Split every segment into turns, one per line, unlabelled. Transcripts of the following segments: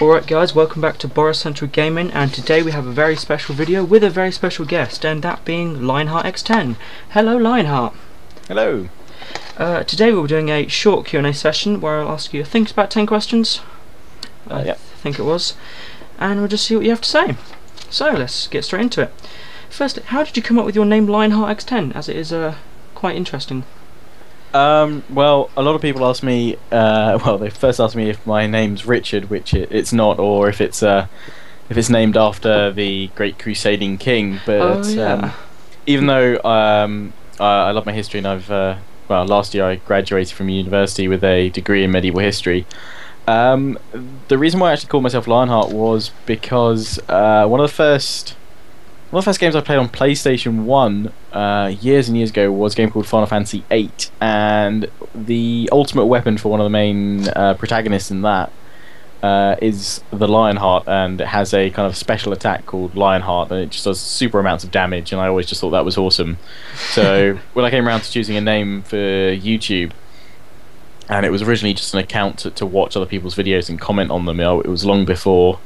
Alright guys, welcome back to Boris Central Gaming, and today we have a very special video with a very special guest, and that being LionHeartx10. Hello Lionheart.
Hello.
Today we'll be doing a short Q&A session where I'll ask you, I think it's about 10 questions. I think it was. And we'll just see what you have to say. So let's get straight into it. Firstly, how did you come up with your name LionHeartx10, as it is quite interesting?
Well, a lot of people ask me. Well, they first ask me if my name's Richard, which it's not, or if it's named after the great crusading king. But even though I love my history, and well, last year I graduated from university with a degree in medieval history. The reason why I actually called myself Lionheart was because one of the first games I played on PlayStation 1 years and years ago was a game called Final Fantasy VIII, and the ultimate weapon for one of the main protagonists in that is the Lionheart, and it has a kind of special attack called Lionheart, and it just does super amounts of damage, and I always just thought that was awesome. So when I came around to choosing a name for YouTube, and it was originally just an account to watch other people's videos and comment on them, it was long before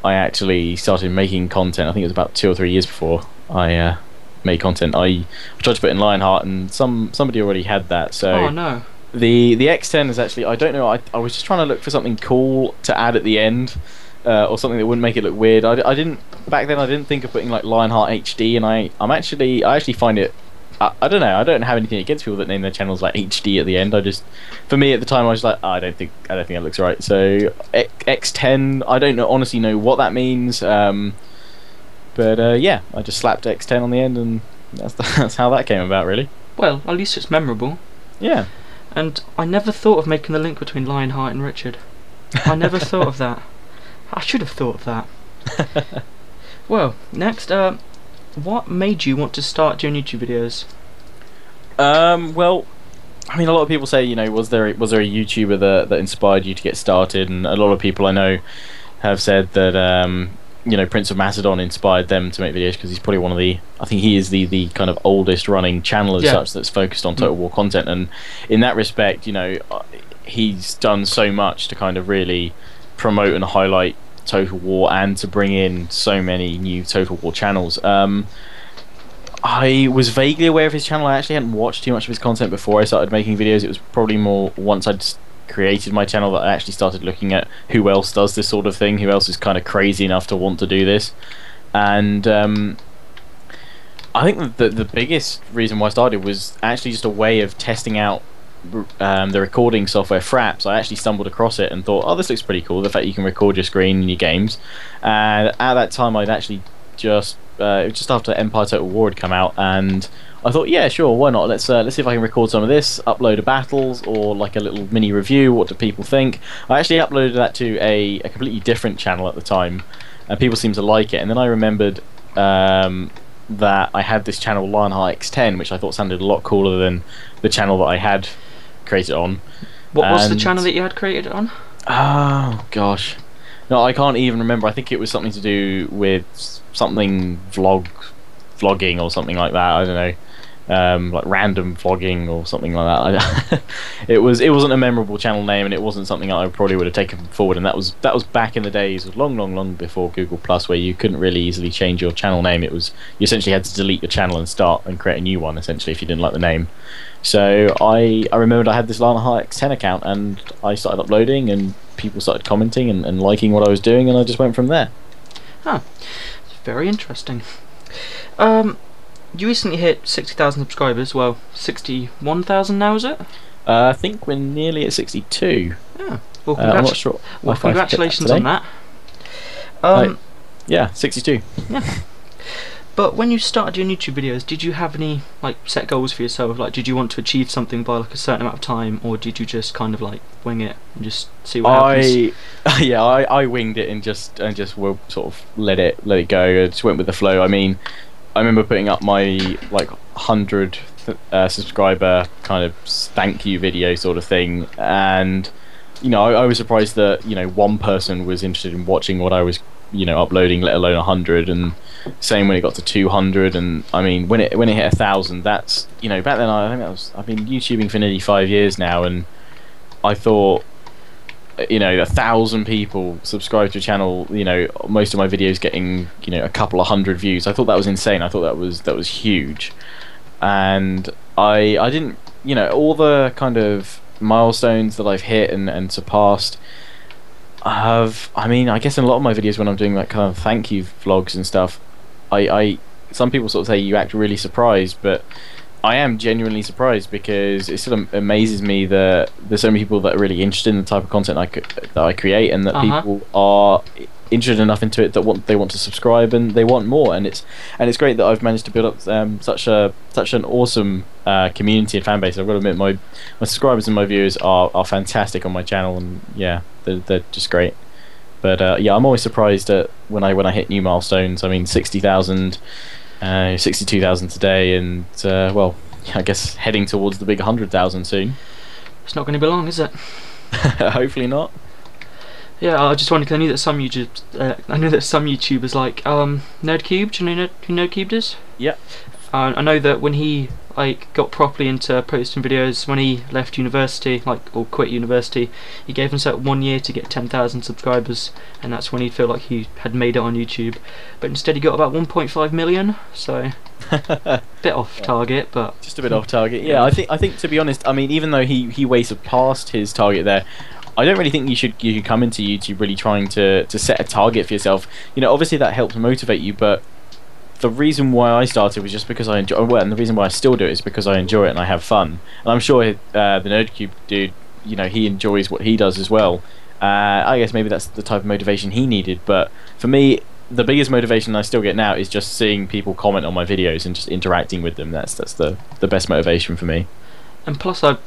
I actually started making content. I think it was about 2 or 3 years before I made content. I tried to put in Lionheart, and somebody already had that. So
oh no.
The X10 is actually, I don't know, I was just trying to look for something cool to add at the end, or something that wouldn't make it look weird. I didn't back then. I didn't think of putting like Lionheart HD, and I actually find it. I don't know. I don't have anything against people that name their channels like HD at the end. For me at the time, I was like, oh, I don't think that looks right. So X10, I don't honestly know what that means. But yeah, I just slapped X10 on the end, and that's how that came about, really.
Well, at least it's memorable.
Yeah.
And I never thought of making the link between Lionheart and Richard. I never thought of that. I should have thought of that. Well, next, what made you want to start doing YouTube videos?
Well, I mean, a lot of people say, you know, was there a YouTuber that inspired you to get started? And a lot of people I know have said that, you know, Prince of Macedon inspired them to make videos, because he's probably one of the, I think he is the kind of oldest running channel as such that's focused on Total War content. And in that respect, you know, he's done so much to kind of really promote and highlight Total War, and to bring in so many new Total War channels. I was vaguely aware of his channel. I actually hadn't watched too much of his content before I started making videos. It was probably more once I'd created my channel that I actually started looking at who else does this sort of thing, who else is kind of crazy enough to want to do this. And I think that the biggest reason why I started was actually just a way of testing out the recording software Fraps. I actually stumbled across it and thought, oh, this looks pretty cool, the fact you can record your screen in your games. And at that time I'd actually just it was just after Empire Total War had come out, and I thought, yeah, sure, why not, let's see if I can record some of this, upload a battles or like a little mini review, what do people think. I actually uploaded that to a completely different channel at the time, and people seemed to like it. And then I remembered that I had this channel LionHeartx10, which I thought sounded a lot cooler than the channel that I had created on.
What was the channel that you had created on?
Oh gosh, no, I can't even remember. I think it was something to do with something vlogging or something like that. I don't know, like random vlogging or something like that. It wasn't a memorable channel name, and it wasn't something I probably would have taken forward. And that was back in the days, long before Google Plus, where you couldn't really easily change your channel name. It was, you essentially had to delete your channel and start and create a new one, essentially, if you didn't like the name. So I remembered I had this LionHeartx10 account, and I started uploading, and people started commenting and liking what I was doing, and I just went from there.
Huh. Very interesting. You recently hit 60,000 subscribers. Well, 61,000 now, is it?
I think we're nearly at 62.
Yeah. Well,
I'm not sure.
Well, congratulations on that.
Yeah, 62.
Yeah. But when you started your YouTube videos, did you have any like set goals for yourself? Like, did you want to achieve something by like a certain amount of time, or did you just kind of like wing it and just see what happens?
Yeah, I winged it and just will sort of let it go. I just went with the flow. I mean, I remember putting up my like 100 subscriber kind of thank you video sort of thing, and you know, I was surprised that, you know, one person was interested in watching what I was, you know, uploading, let alone 100. And same when it got to 200. And I mean, when it hit 1,000, that's, you know, back then I've been YouTubing for nearly 5 years now, and I thought you know, 1,000 people subscribe to a channel, you know, most of my videos getting, you know, a couple of hundred views. I thought that was insane. I thought that was huge. And I didn't, you know, all the kind of milestones that I've hit and surpassed I mean, I guess in a lot of my videos when I'm doing that kind of thank you vlogs and stuff, some people sort of say you act really surprised, but I am genuinely surprised, because it sort of amazes me that there's so many people that are really interested in the type of content that I create, and that people are interested enough into it that they want to subscribe and they want more. And it's great that I've managed to build up such an awesome community and fan base. I've got to admit, my subscribers and my viewers are fantastic on my channel, and yeah, they're just great. But yeah, I'm always surprised at when I hit new milestones. I mean, 60,000. 62,000 today, and well, I guess heading towards the big 100,000 soon.
It's not going to be long, is it?
Hopefully not.
Yeah, I just wondered, because I knew that some YouTubers like Nerdcube. Do you know who Nerdcube is?
Yeah.
I know that when he got properly into posting videos, when he left university, or quit university, he gave himself 1 year to get 10,000 subscribers, and that's when he'd feel like he had made it on YouTube. But instead he got about 1.5 million, so bit off target, but
just a bit off target. Yeah, I think to be honest, I mean, even though he way surpassed his target there, I don't really think you should come into YouTube really trying to set a target for yourself. You know, obviously that helps motivate you, but the reason why I started was just because I enjoy it, and the reason why I still do it is because I enjoy it and I have fun. And I'm sure the Nerdcube dude, you know, he enjoys what he does as well. I guess maybe that's the type of motivation he needed, but for me, the biggest motivation I still get now is just seeing people comment on my videos and just interacting with them. That's the best motivation for me.
And plus, I'd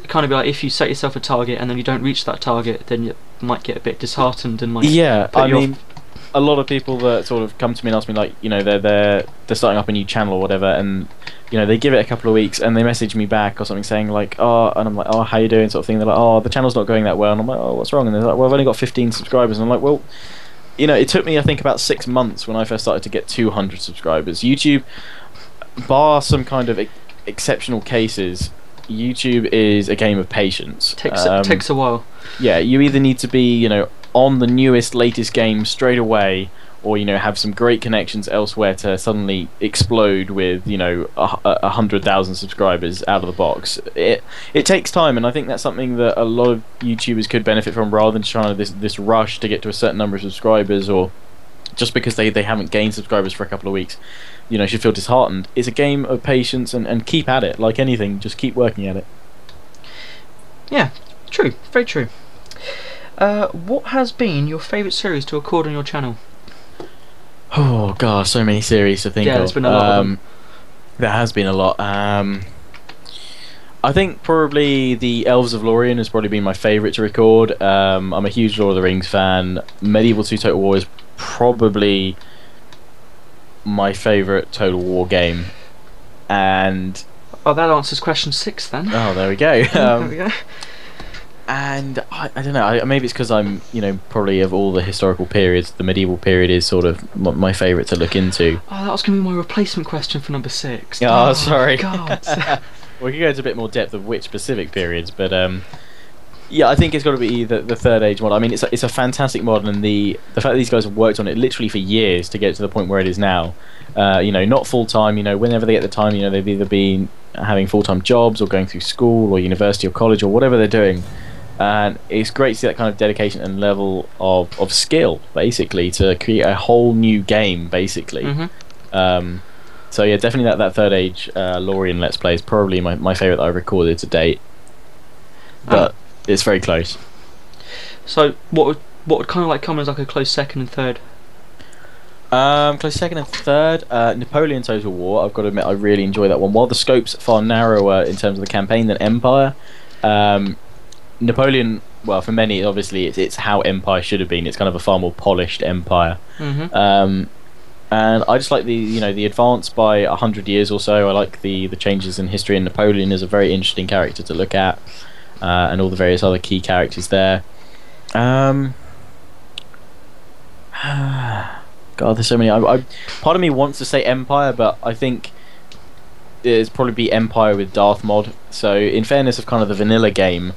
kind of be like, if you set yourself a target and then you don't reach that target, then you might get a bit disheartened and
yeah, I mean, a lot of people that sort of come to me and ask me, like, you know, they're starting up a new channel or whatever, and you know, they give it a couple of weeks and they message me back or something saying like, oh, and I'm like, oh, how you doing, sort of thing. They're like, oh, the channel's not going that well, and I'm like, oh, what's wrong? And they're like, well, I've only got 15 subscribers, and I'm like, well, you know, it took me, I think, about 6 months when I first started to get 200 subscribers. YouTube, bar some kind of exceptional cases, YouTube is a game of patience.
Takes a while.
Yeah, you either need to be, you know, on the newest, latest game straight away, or, you know, have some great connections elsewhere to suddenly explode with, you know, 100,000 subscribers out of the box. It takes time, and I think that's something that a lot of YouTubers could benefit from, rather than trying to this rush to get to a certain number of subscribers, or just because they haven't gained subscribers for a couple of weeks, you know, should feel disheartened. It's a game of patience, and keep at it. Like anything, just keep working at it.
Yeah, true, very true. What has been your favourite series to record on your channel?
Oh god, so many series to think of.
Yeah, there's been a lot of them.
There has been a lot. I think probably the Elves of Lorien has probably been my favourite to record. I'm a huge Lord of the Rings fan. Medieval 2 Total War is probably my favourite Total War game. And
oh, that answers question 6 then.
Oh, there we go.
There we go.
And I don't know, maybe it's because I'm, you know, probably of all the historical periods, the medieval period is sort of my favourite to look into. Oh,
that was going to be my replacement question for number 6.
Oh, sorry.
God.
We could go into a bit more depth of which specific periods, but yeah, I think it's got to be the Third Age mod. I mean, it's a fantastic mod, and the fact that these guys have worked on it literally for years to get to the point where it is now. You know, not full time. You know, whenever they get the time, you know, they've either been having full-time jobs or going through school or university or college or whatever they're doing. And it's great to see that kind of dedication and level of skill, basically, to create a whole new game, basically. So yeah, definitely that Third Age Lorien Let's Play is probably my favourite that I've recorded to date. But it's very close.
So what would kind of like come as like a close second and third?
Close second and third, Napoleon Total War. I've got to admit, I really enjoy that one. While the scope's far narrower in terms of the campaign than Empire, Napoleon, well, for many, obviously, it's how Empire should have been. It's kind of a far more polished Empire. And I just like the advance by 100 years or so. I like the changes in history, and Napoleon is a very interesting character to look at, and all the various other key characters there. God, there's so many. Part of me wants to say Empire, but I think it'd probably be Empire with Darth mod. So, in fairness of kind of the vanilla game,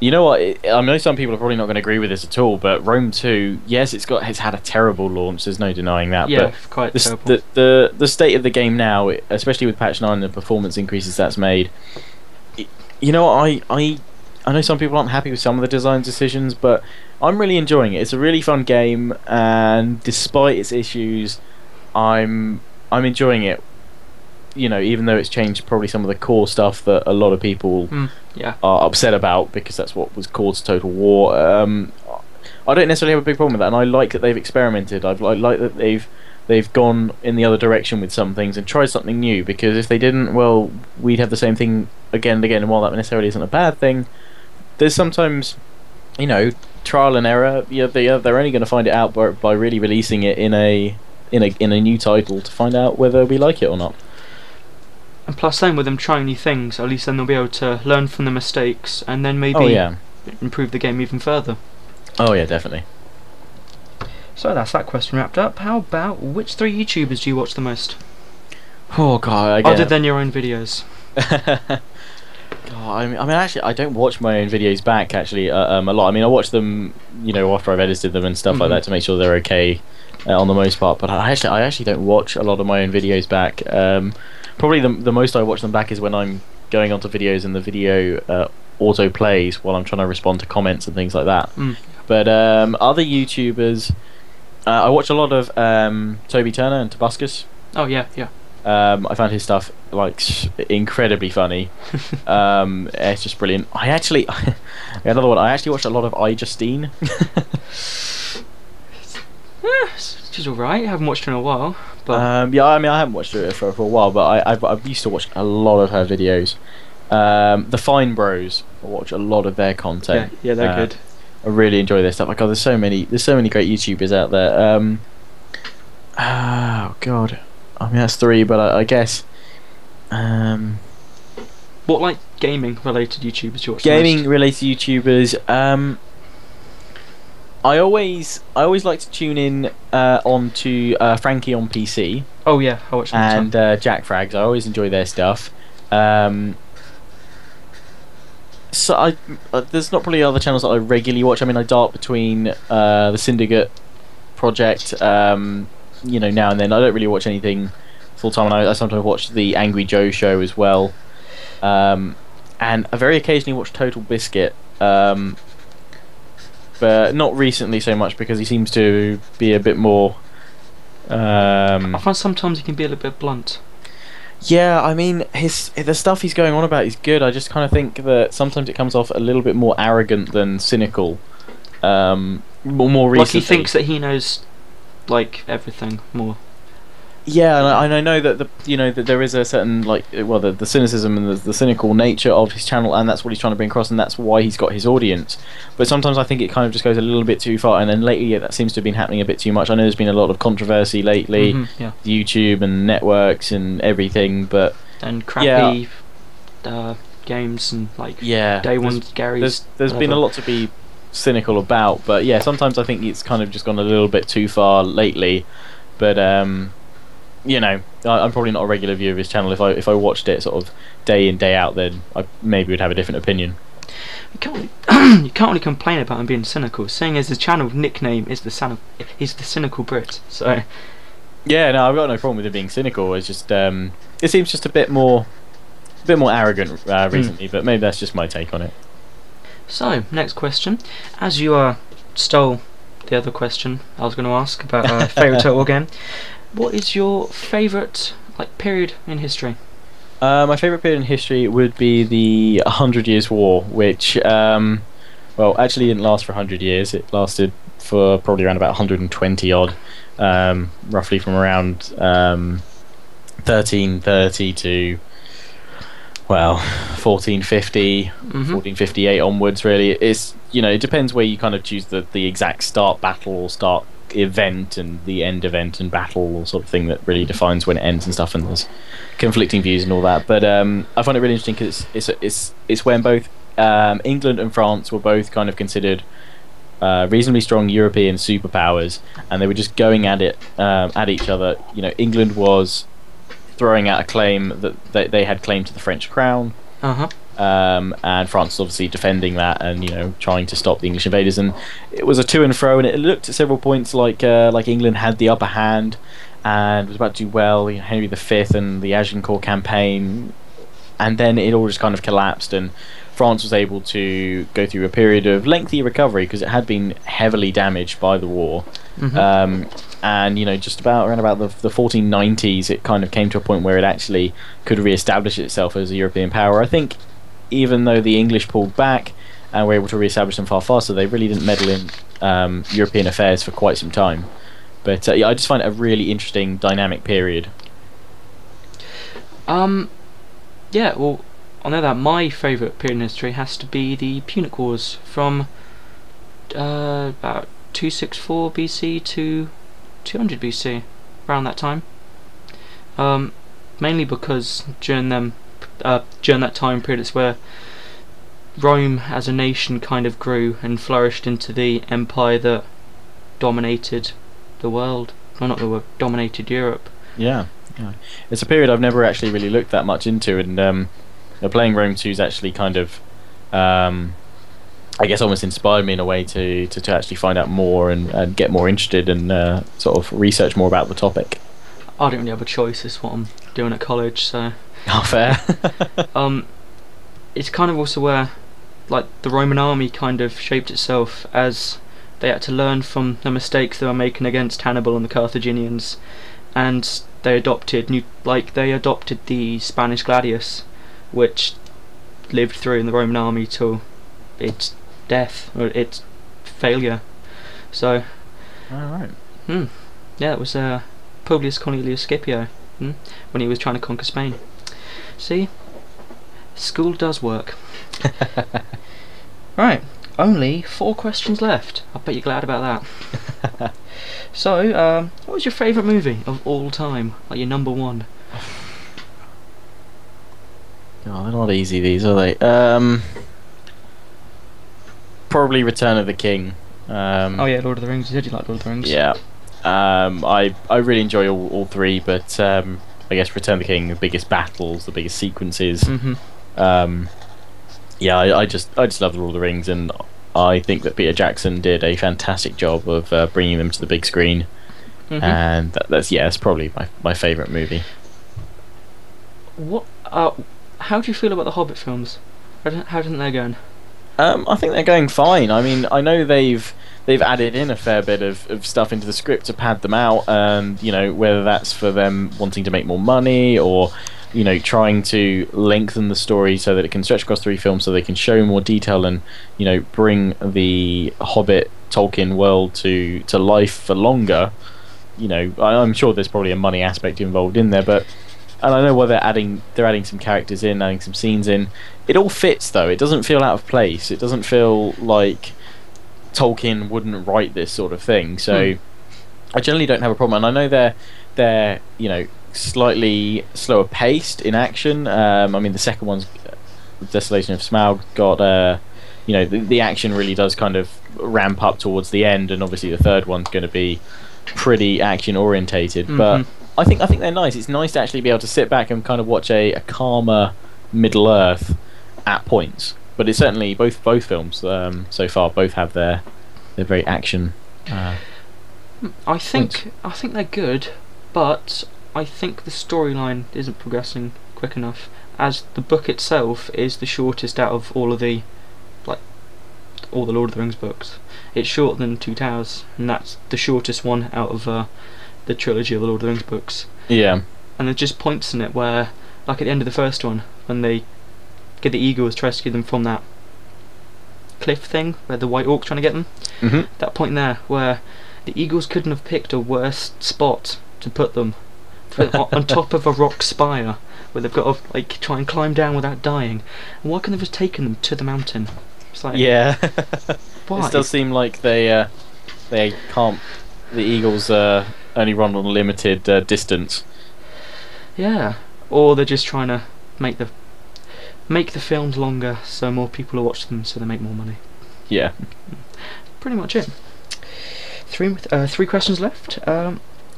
You know what? I know some people are probably not going to agree with this at all, but Rome 2, yes, it's had a terrible launch. There's no denying that.
Yeah,
but
quite terrible.
The state of the game now, especially with patch 9 and the performance increases that's made. You know, I know some people aren't happy with some of the design decisions, but I'm really enjoying it. It's a really fun game, and despite its issues, I'm enjoying it. You know, even though it's changed probably some of the core stuff that a lot of people are upset about, because that's what was caused Total War. I don't necessarily have a big problem with that, and I like that they've experimented. I like that they've gone in the other direction with some things and tried something new, because if they didn't, well, we'd have the same thing again and again, and while that necessarily isn't a bad thing, there's sometimes, you know, trial and error. Yeah, they're only going to find it out by really releasing it in a new title to find out whether we like it or not.
And plus, then with them trying new things, at least then they'll be able to learn from the mistakes and then maybe improve the game even further.
Oh yeah, definitely.
So that's that question wrapped up. How about which 3 YouTubers do you watch the most?
Oh god,
other than your own videos.
God, I mean, actually, I don't watch my own videos back actually a lot. I mean, I watch them, you know, after I've edited them and stuff like that to make sure they're okay on the most part. But I actually don't watch a lot of my own videos back. Probably the most I watch them back is when I'm going onto videos and the video auto plays while I'm trying to respond to comments and things like that. But other YouTubers, I watch a lot of Toby Turner and Tobuscus.
Oh yeah.
I found his stuff like incredibly funny. It's just brilliant. Another one. I actually watched a lot of iJustine.
She's alright. I haven't watched her in a while. But
yeah, I mean, I haven't watched her for a while, but I've used to watch a lot of her videos. The Fine Bros, I watch a lot of their content.
Yeah, they're good.
I really enjoy their stuff. Like, God, there's so many great YouTubers out there. Oh God, I mean that's 3, but I guess.
What like gaming related YouTubers do you watch?
Gaming related YouTubers. I always like to tune in onto Frankie on PC.
Oh yeah, I watch them.
And Jack Frags. I always enjoy their stuff. So there's not probably other channels that I regularly watch. I mean, I dart between the Syndicate project, you know, now and then. I don't really watch anything full time, and I sometimes watch the Angry Joe show as well. And I very occasionally watch Total Biscuit. But not recently so much, because he seems to be a bit more.
I find sometimes he can be a little bit blunt.
Yeah, I mean, the stuff he's going on about is good. I just kind of think that sometimes it comes off a little bit more arrogant than cynical. More recently,
like he thinks that he knows, like, everything more.
Yeah, and I know that that there is a certain the cynicism and the cynical nature of his channel, and that's what he's trying to bring across, and that's why he's got his audience. But sometimes I think it kind of just goes a little bit too far, and then lately that seems to have been happening a bit too much. I know there's been a lot of controversy lately, YouTube and networks and everything, but
and crappy games and day one Gary's.
There's been a lot to be cynical about, but yeah, sometimes I think it's kind of just gone a little bit too far lately. But you know, I'm probably not a regular viewer of his channel. If I watched it sort of day in day out, then I maybe would have a different opinion.
You can't really complain about him being cynical, seeing as his channel nickname is he's the cynical Brit. So
yeah, no, I've got no problem with him being cynical. It's just it seems just a bit more arrogant recently, but maybe that's just my take on it.
So next question, as you stole the other question I was going to ask about favourite Total War game. What is your favourite period in history?
My favourite period in history would be the 100 Years' War, which well, actually didn't last for 100 years. It lasted for probably around about 120 odd, roughly from around 1330 to 1450, 1458 onwards. Really, it's it depends where you kind of choose the exact start battle or start event and the end event and battle or sort of thing that really defines when it ends and stuff, and there's conflicting views and all that. But I find it really interesting because it's when both England and France were both kind of considered reasonably strong European superpowers, and they were just going at it at each other. England was throwing out a claim that they had claim to the French crown. and France was obviously defending that and trying to stop the English invaders. And it was a to and fro, and it looked at several points like England had the upper hand and was about to do well. Henry V and the Agincourt campaign, and then it all just kind of collapsed, and France was able to go through a period of lengthy recovery because it had been heavily damaged by the war. And just around about the 1490s, it kind of came to a point where it actually could re-establish itself as a European power. I think even though the English pulled back and were able to re-establish them far faster, they really didn't meddle in European affairs for quite some time. But yeah, I just find it a really interesting dynamic period.
Yeah, well, I know that my favourite period in history has to be the Punic Wars from about 264 BC to 200 BC, around that time. Mainly because during that time period, it's where Rome as a nation kind of grew and flourished into the empire that dominated the world. Well, not the world, dominated Europe.
Yeah. It's a period I've never actually really looked that much into, and playing Rome 2's actually kind of, I guess, almost inspired me in a way to actually find out more and get more interested and sort of research more about the topic.
I don't really have a choice. It's what I'm doing at college, so.
Oh, fair.
It's kind of also where, like, the Roman army kind of shaped itself as they had to learn from the mistakes they were making against Hannibal and the Carthaginians, and they adopted the Spanish gladius, which lived through in the Roman army till its death or its failure. So,
alright.
Yeah, it was Publius Cornelius Scipio when he was trying to conquer Spain. See, school does work. Right, only 4 questions left. I bet you're glad about that. So, what was your favourite movie of all time? Like your number one?
Oh, they're not easy, these, are they? Probably Return of the King.
Oh yeah, Lord of the Rings. You said you liked Lord of the Rings.
Yeah. I really enjoy all 3, but I guess Return of the King, the biggest battles, the biggest sequences. Yeah, I just love the Lord of the Rings, and I think that Peter Jackson did a fantastic job of bringing them to the big screen. And that's probably my favourite movie.
What? How do you feel about the Hobbit films? How do you think they're going?
I think they're going fine. I mean, I know they've added in a fair bit of stuff into the script to pad them out, and whether that's for them wanting to make more money or trying to lengthen the story so that it can stretch across 3 films, so they can show more detail and bring the Hobbit Tolkien world to life for longer. I'm sure there's probably a money aspect involved in there, and I know why they're adding some characters in, adding some scenes in. It all fits though. It doesn't feel out of place. It doesn't feel like Tolkien wouldn't write this sort of thing. So I generally don't have a problem. And I know they're slightly slower paced in action. I mean, the second one's Desolation of Smaug got the action really does kind of ramp up towards the end, and obviously the third one's going to be pretty action orientated. But I think they're nice. It's nice to actually be able to sit back and kind of watch a calmer Middle Earth at points. But it's certainly both films so far both have their very action.
I think they're good, but I think the storyline isn't progressing quick enough, as the book itself is the shortest out of all the Lord of the Rings books. It's shorter than Two Towers, and that's the shortest one out of the trilogy of the Lord of the Rings books.
Yeah.
And there's just points in it where, like at the end of the first one, when they get the eagles to rescue them from that cliff thing where the White Orc's trying to get them. That point there where the eagles couldn't have picked a worse spot to put them on top of a rock spire where they've got to try and climb down without dying. And why couldn't they have just taken them to the mountain? It's like,
yeah.
Why?
It does seem like they can't. The eagles only run on a limited distance.
Yeah, or they're just trying to make the films longer so more people will watch them, so they make more money.
Yeah.
Pretty much it. 3 questions left.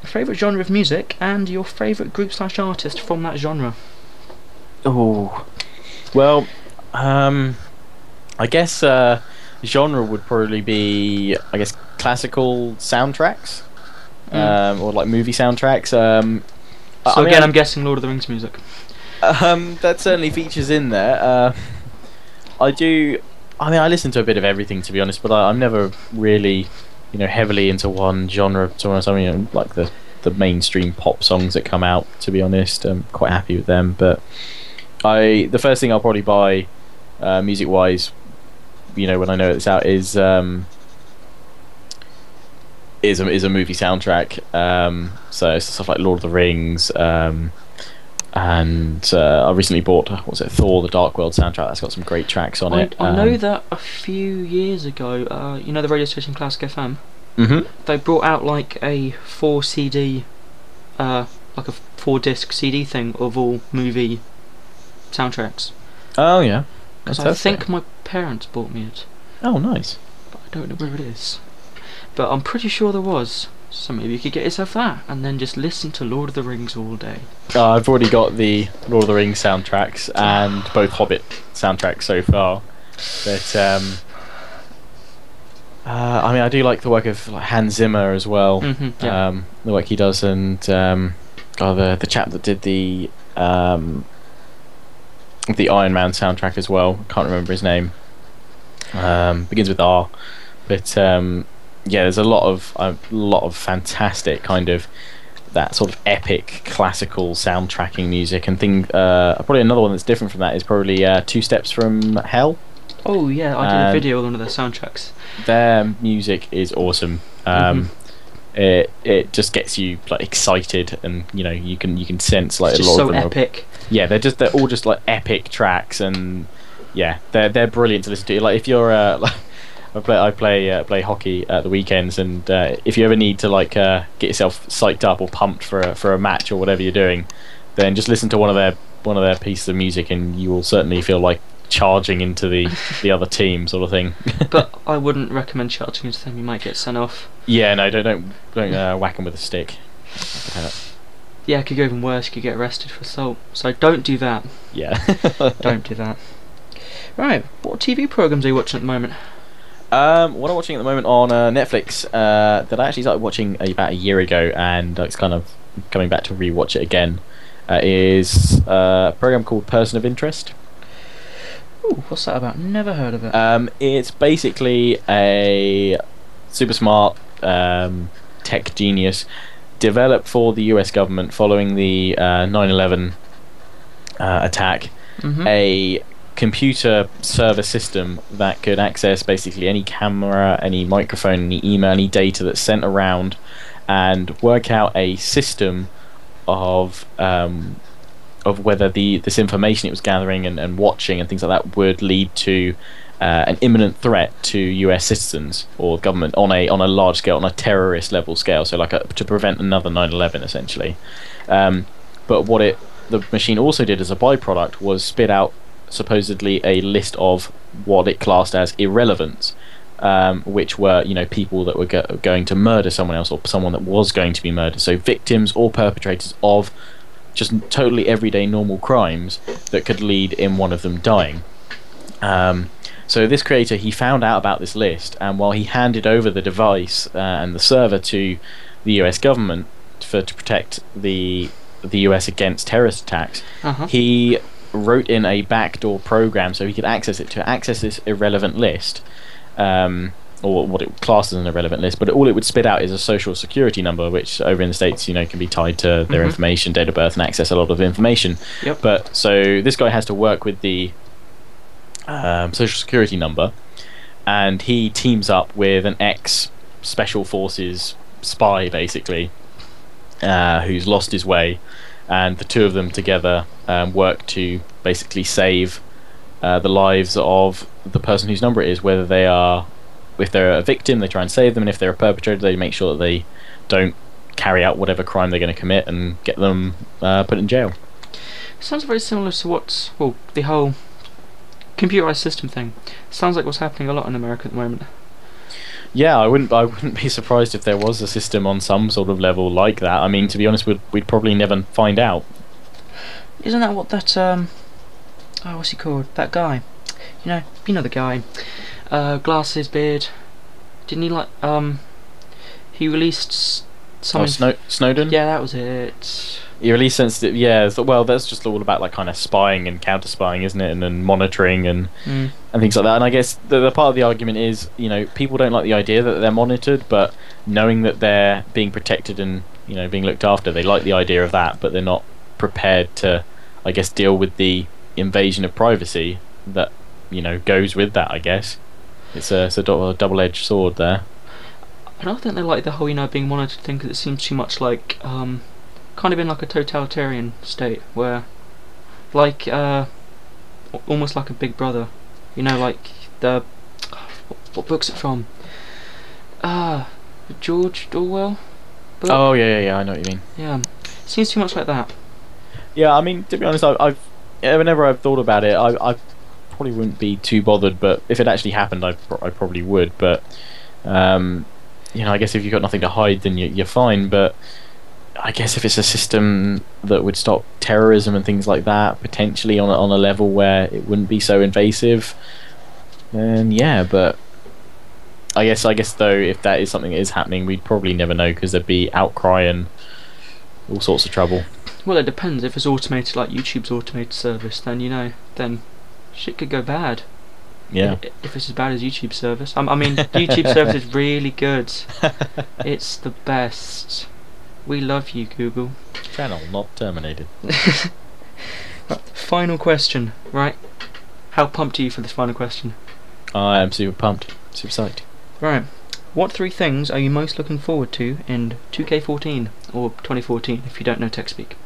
Favourite genre of music and your favourite group / artist from that genre.
Oh, well, I guess genre would probably be, I guess, classical soundtracks, or like movie soundtracks.
So again, I'm guessing Lord of the Rings music.
That certainly features in there. I do. I mean, I listen to a bit of everything, to be honest, but I'm never really, heavily into one genre. Like the mainstream pop songs that come out. To be honest, I'm quite happy with them. But the first thing I'll probably buy, music-wise, when I know it's out, is a movie soundtrack. So stuff like Lord of the Rings. And I recently bought, Thor: The Dark World soundtrack. That's got some great tracks on it.
I know that a few years ago, the radio station Classic FM.
Mm-hmm.
They brought out like a 4 CD, like a 4-disc CD thing of all movie soundtracks.
Oh yeah,
because I think my parents bought me it.
Oh nice.
But I don't know where it is. But I'm pretty sure there was. So maybe you could get yourself that, and then just listen to Lord of the Rings all day.
I've already got the Lord of the Rings soundtracks and both Hobbit soundtracks so far. But I mean, I do like the work of Hans Zimmer as well.
Mm-hmm, yeah.
The work he does, and the chap that did the Iron Man soundtrack as well. Can't remember his name. Begins with R, but yeah, there's a lot of fantastic kind of that sort of epic classical soundtracking music and thing. Probably another one that's different from that is probably Two Steps from Hell.
Oh yeah, I did a video on one of their soundtracks.
Their music is awesome. It just gets you like excited, and you can sense like
it's
a
just
lot of
so
them.
Epic.
Yeah, they're all just like epic tracks, and yeah, they're brilliant to listen to. Like if you're I play hockey at the weekends, and if you ever need to get yourself psyched up or pumped for a match or whatever you're doing, then just listen to one of their pieces of music, and you will certainly feel like charging into the other team, sort of thing.
But I wouldn't recommend charging into them. You might get sent off.
Yeah, no, don't whack them with a stick.
Yeah, it could go even worse. You could get arrested for assault. So don't do that.
Yeah.
Don't do that. Right, what TV programs are you watching at the moment?
What I'm watching at the moment on Netflix, that I actually started watching about a year ago, and it's kind of coming back to rewatch it again, is a program called Person of Interest.
Ooh, what's that about? Never heard of it.
It's basically a super smart tech genius developed for the US government following the 9/11 attack.
Mm-hmm.
A computer server system that could access basically any camera, any microphone, any email, any data that's sent around, and work out a system of whether this information it was gathering and watching and things like that would lead to an imminent threat to US citizens or government on a large scale, on a terrorist level scale, so to prevent another 9/11 essentially. But what the machine also did as a byproduct was spit out supposedly a list of what it classed as irrelevants, which were people that were going to murder someone else, or someone that was going to be murdered, so victims or perpetrators of just totally everyday normal crimes that could lead in one of them dying. So this creator, he found out about this list, and while he handed over the device and the server to the US government to protect the US against terrorist attacks, he wrote in a backdoor program so he could access this irrelevant list, or what it classes as an irrelevant list, but all it would spit out is a social security number, which over in the States can be tied to their information, date of birth, and access a lot of information.
Yep.
But so this guy has to work with the social security number, and he teams up with an ex-special forces spy basically, who's lost his way, and the two of them together work to basically save the lives of the person whose number it is, whether if they're a victim, they try and save them, and if they're a perpetrator, they make sure that they don't carry out whatever crime they're going to commit and get them put in jail.
Sounds very similar to the whole computerized system thing. Sounds like what's happening a lot in America at the moment.
Yeah, I wouldn't be surprised if there was a system on some sort of level like that. I mean, to be honest, we'd probably never find out.
Isn't that what that what's he called? That guy, You know the guy. Glasses, beard. Didn't he like he released something.
Snowden?
Yeah, that was it.
He released sensitive. Yeah, well, that's just all about like kind of spying and counter spying, isn't it? And then monitoring and things like that. And I guess the part of the argument is, people don't like the idea that they're monitored, but knowing that they're being protected and being looked after, they like the idea of that, but they're not prepared to, I guess, deal with the invasion of privacy that goes with that. I guess it's a double-edged sword there.
I don't think they like the whole being monitored thing, because it seems too much like kind of in like a totalitarian state where like almost like a Big Brother, like the what book's it from? George Orwell book?
Oh yeah, I know what you mean.
Yeah, seems too much like that.
Yeah, I mean, to be honest, I've whenever I've thought about it, I probably wouldn't be too bothered, but if it actually happened, I probably would. But I guess if you've got nothing to hide, then you're fine. But I guess if it's a system that would stop terrorism and things like that, potentially on a level where it wouldn't be so invasive, then yeah. But I guess though, if that is something that is happening, we'd probably never know, because there'd be outcry and all sorts of trouble.
Well, it depends. If it's automated like YouTube's automated service, then then shit could go bad.
Yeah.
If it's as bad as YouTube's service, I mean, YouTube service is really good. It's the best. We love you, Google.
Channel not terminated.
Right, final question, right? How pumped are you for this final question?
I am super pumped, super psyched.
Right. What 3 things are you most looking forward to in 2K14 or 2014 if you don't know tech speak?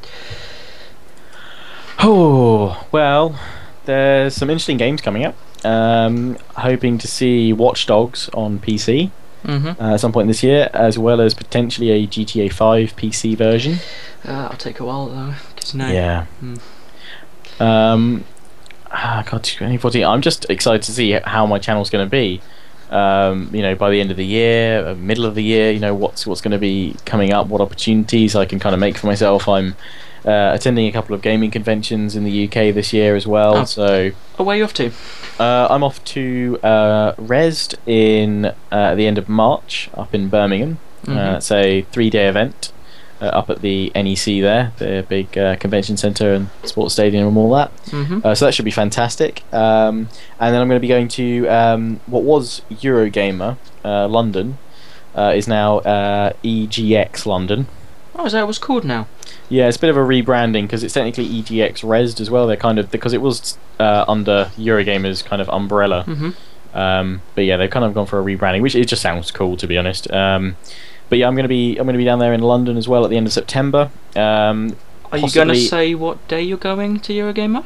Oh, well, there's some interesting games coming up. Hoping to see Watch Dogs on PC at some point this year, as well as potentially a GTA 5 PC version.
I'll take a while though, because
Yeah. God, 2014. I'm just excited to see how my channel's going to be. By the end of the year, middle of the year, what's going to be coming up, what opportunities I can kind of make for myself. I'm attending a couple of gaming conventions in the UK this year as well. So,
where are you off to?
I'm off to Resd in the end of March up in Birmingham. It's a 3-day event up at the NEC there, the big convention centre and sports stadium and all that. So that should be fantastic. And then I'm going to be going to what was Eurogamer London, is now EGX London.
Oh, is that what it's called now?
Yeah, it's a bit of a rebranding, because it's technically EGX Resd as well. They're kind of, because it was under Eurogamer's kind of umbrella. But yeah, they've kind of gone for a rebranding, which it just sounds cool, to be honest. But yeah, I'm going to be down there in London as well at the end of September.
Are you going to say what day you're going to Eurogamer?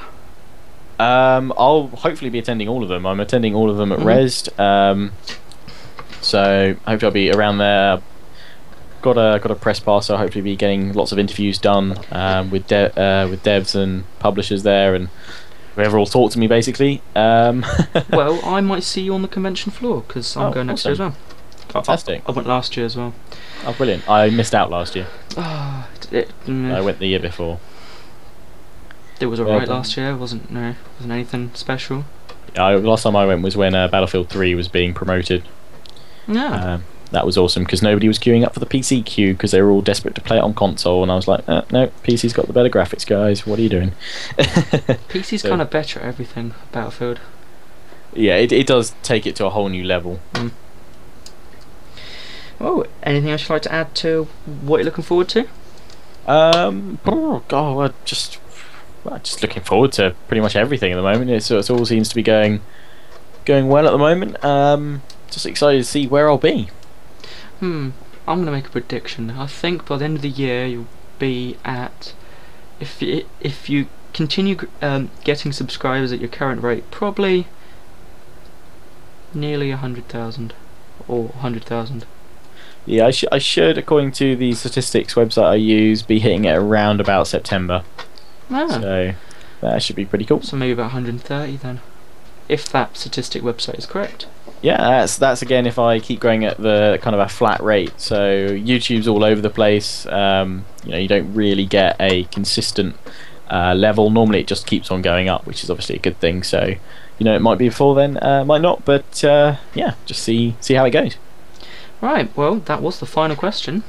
I'll hopefully be attending all of them. I'm attending all of them at Resd. So hopefully I'll be around there. Got a press pass, so I'll hopefully be getting lots of interviews done with devs and publishers there, and whoever will talk to me basically.
Well, I might see you on the convention floor, because I'm going next year as well.
Fantastic.
I went last year as well.
Oh, brilliant. I missed out last year.
I
went the year before.
It was alright last year. Wasn't anything special.
Last time I went was when Battlefield 3 was being promoted.
Yeah.
That was awesome, because nobody was queuing up for the PC queue, because they were all desperate to play it on console, and I was like, no, PC's got the better graphics, guys. What are you doing?
PC's kind of better at everything, Battlefield.
Yeah, it does take it to a whole new level.
Oh, anything else you'd like to add to what you're looking forward to?
Just looking forward to pretty much everything at the moment. It all seems to be going well at the moment. Just excited to see where I'll be.
I'm going to make a prediction. I think by the end of the year you'll be at, if you continue getting subscribers at your current rate, probably nearly 100,000 or 100,000.
Yeah, I should, according to the statistics website I use, be hitting it around about September. So that should be pretty cool.
So maybe about 130 then, if that statistic website is correct.
Yeah, that's again if I keep growing at the kind of a flat rate. So YouTube's all over the place. You don't really get a consistent level. Normally it just keeps on going up, which is obviously a good thing. So, you know, it might be full then, might not, but yeah, just see how it goes.
Right, well, that was the final question.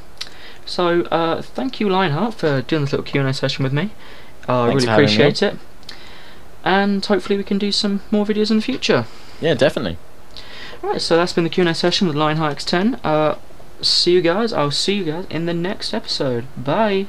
So, thank you, Lionheart, for doing this little Q&A session with me. I really appreciate it. And hopefully we can do some more videos in the future.
Yeah, definitely.
Right, so that's been the Q&A session with LionHeartx10. See you guys. I'll see you guys in the next episode. Bye.